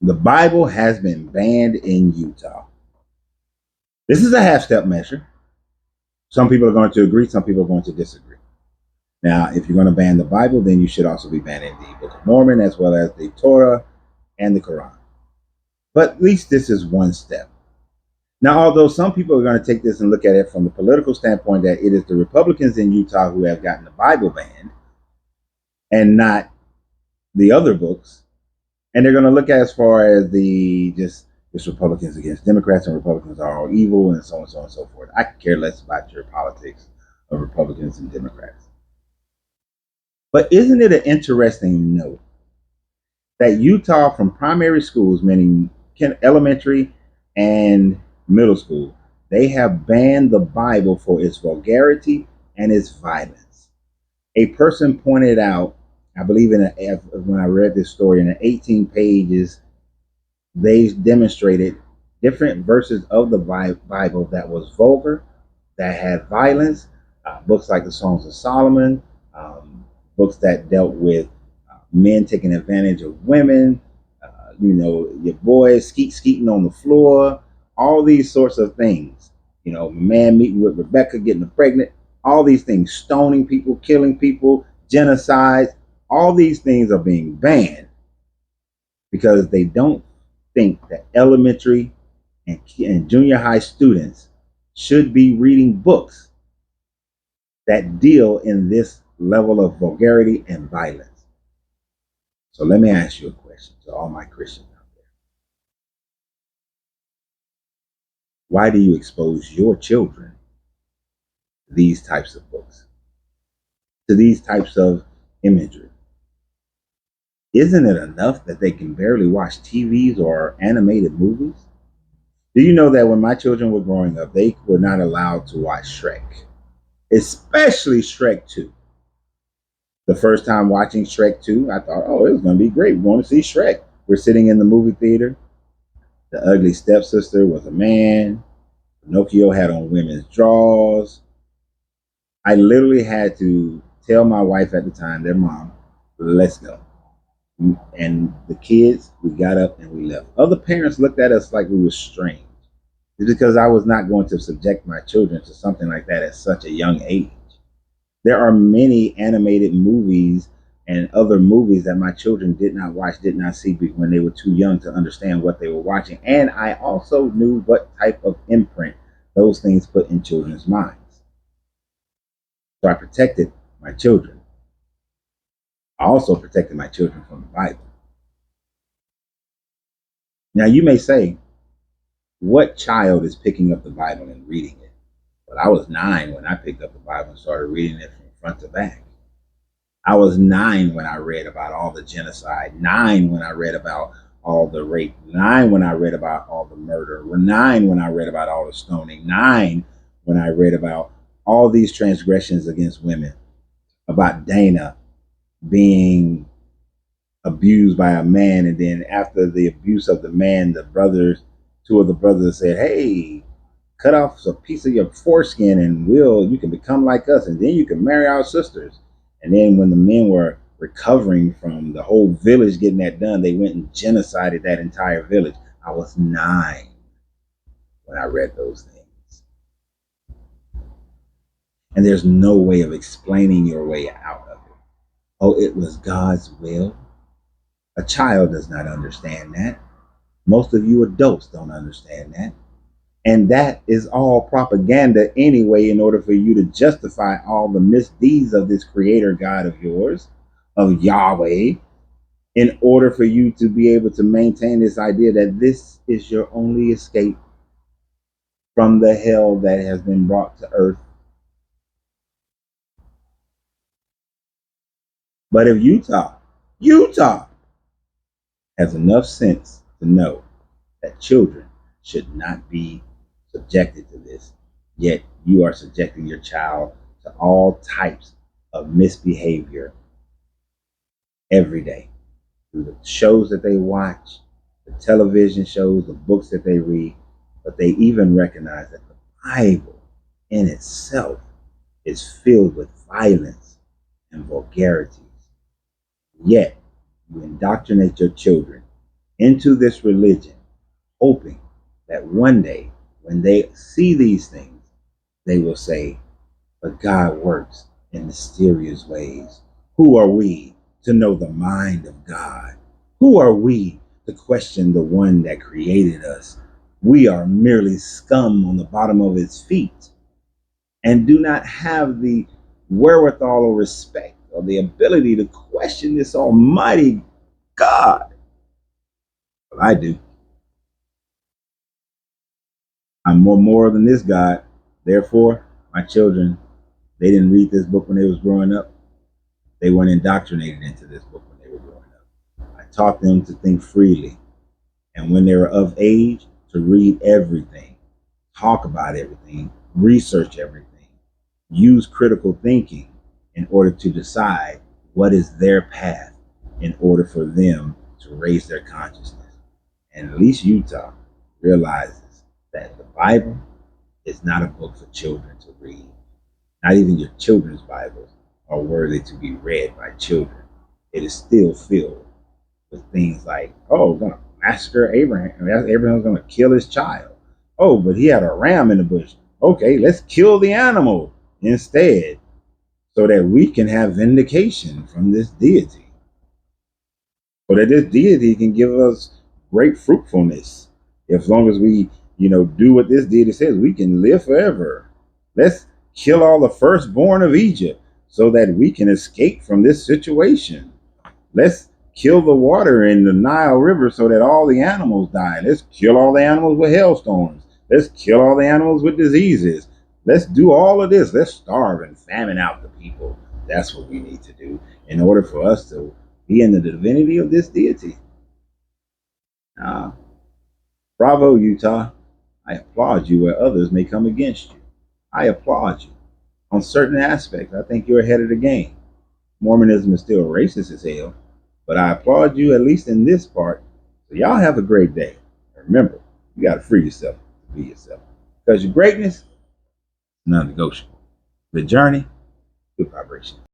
The Bible has been banned in Utah. This is a half-step measure. Some people are going to agree, some people are going to disagree. Now, if you're going to ban the Bible, then you should also be banning the Book of Mormon as well as the Torah and the Quran. But at least this is one step. Now, although some people are going to take this and look at it from the political standpoint that it is the Republicans in Utah who have gotten the Bible banned and not the other books, and they're going to look at as far as the just it's Republicans against Democrats and Republicans are all evil and so on and so on and so forth. I could care less about your politics of Republicans and Democrats. But isn't it an interesting note that Utah, from primary schools, meaning elementary and middle school, they have banned the Bible for its vulgarity and its violence. A person pointed out, I believe when I read this story, in the 18 pages, they demonstrated different verses of the Bible that was vulgar, that had violence, books like the Songs of Solomon, books that dealt with men taking advantage of women, your boys skeeting on the floor, all these sorts of things. Man meeting with Rebecca, getting pregnant, all these things, stoning people, killing people, genocides, all these things are being banned because they don't think that elementary and junior high students should be reading books that deal in this level of vulgarity and violence. So let me ask you a question to all my Christians out there. Why do you expose your children to these types of books, to these types of imagery? Isn't it enough that they can barely watch TVs or animated movies? Do you know that when my children were growing up, they were not allowed to watch Shrek, especially Shrek 2? The first time watching Shrek 2, I thought, oh, it was going to be great. We're going to see Shrek. We're sitting in the movie theater. The ugly stepsister was a man. Pinocchio had on women's drawers. I literally had to tell my wife at the time, their mom, let's go. And the kids, we got up and we left. Other parents looked at us like we were strange. It's because I was not going to subject my children to something like that at such a young age. There are many animated movies and other movies that my children did not watch, did not see when they were too young to understand what they were watching. And I also knew what type of imprint those things put in children's minds. So I protected my children. I also protected my children from the Bible. Now you may say, what child is picking up the Bible and reading it? But I was 9 when I picked up the Bible and started reading it from front to back. I was 9 when I read about all the genocide, 9 when I read about all the rape, 9 when I read about all the murder, 9 when I read about all the stoning, 9 when I read about all these transgressions against women, about Dana being abused by a man, and then after the abuse of the man, two of the brothers said, hey, cut off a piece of your foreskin and you can become like us, and then you can marry our sisters. And then when the men were recovering from the whole village getting that done, they went and genocided that entire village. I was 9 when I read those things. And there's no way of explaining your way out of it. Oh, it was God's will. A child does not understand that. Most of you adults don't understand that. And that is all propaganda anyway, in order for you to justify all the misdeeds of this creator God of yours, of Yahweh, in order for you to be able to maintain this idea that this is your only escape from the hell that has been brought to earth. But if Utah has enough sense to know that children should not be subjected to this, yet you are subjecting your child to all types of misbehavior every day through the shows that they watch, the television shows, the books that they read. But they even recognize that the Bible in itself is filled with violence and vulgarities. Yet you indoctrinate your children into this religion, hoping that one day when they see these things, they will say, but God works in mysterious ways. Who are we to know the mind of God? Who are we to question the one that created us? We are merely scum on the bottom of his feet and do not have the wherewithal or respect or the ability to question this almighty God. Well, I do. I'm more moral than this God. Therefore, my children, they didn't read this book when they was growing up. They weren't indoctrinated into this book when they were growing up. I taught them to think freely. And when they were of age, to read everything, talk about everything, research everything, use critical thinking in order to decide what is their path in order for them to raise their consciousness. And at least Utah realizes that the Bible is not a book for children to read. Not even your children's Bibles are worthy to be read by children. It is still filled with things like, oh, we're going to massacre Abraham. Abraham's going to kill his child. Oh, but he had a ram in the bush. Okay, let's kill the animal instead so that we can have vindication from this deity. So that this deity can give us great fruitfulness. As long as we, do what this deity says, we can live forever. Let's kill all the firstborn of Egypt so that we can escape from this situation. Let's kill the water in the Nile River so that all the animals die. Let's kill all the animals with hailstorms. Let's kill all the animals with diseases. Let's do all of this. Let's starve and famine out the people. That's what we need to do in order for us to be in the divinity of this deity. Bravo, Utah. I applaud you where others may come against you. I applaud you. On certain aspects, I think you're ahead of the game. Mormonism is still racist as hell, but I applaud you at least in this part. So y'all have a great day. Remember, you got to free yourself to be yourself. Because your greatness is non-negotiable. The journey, good vibration.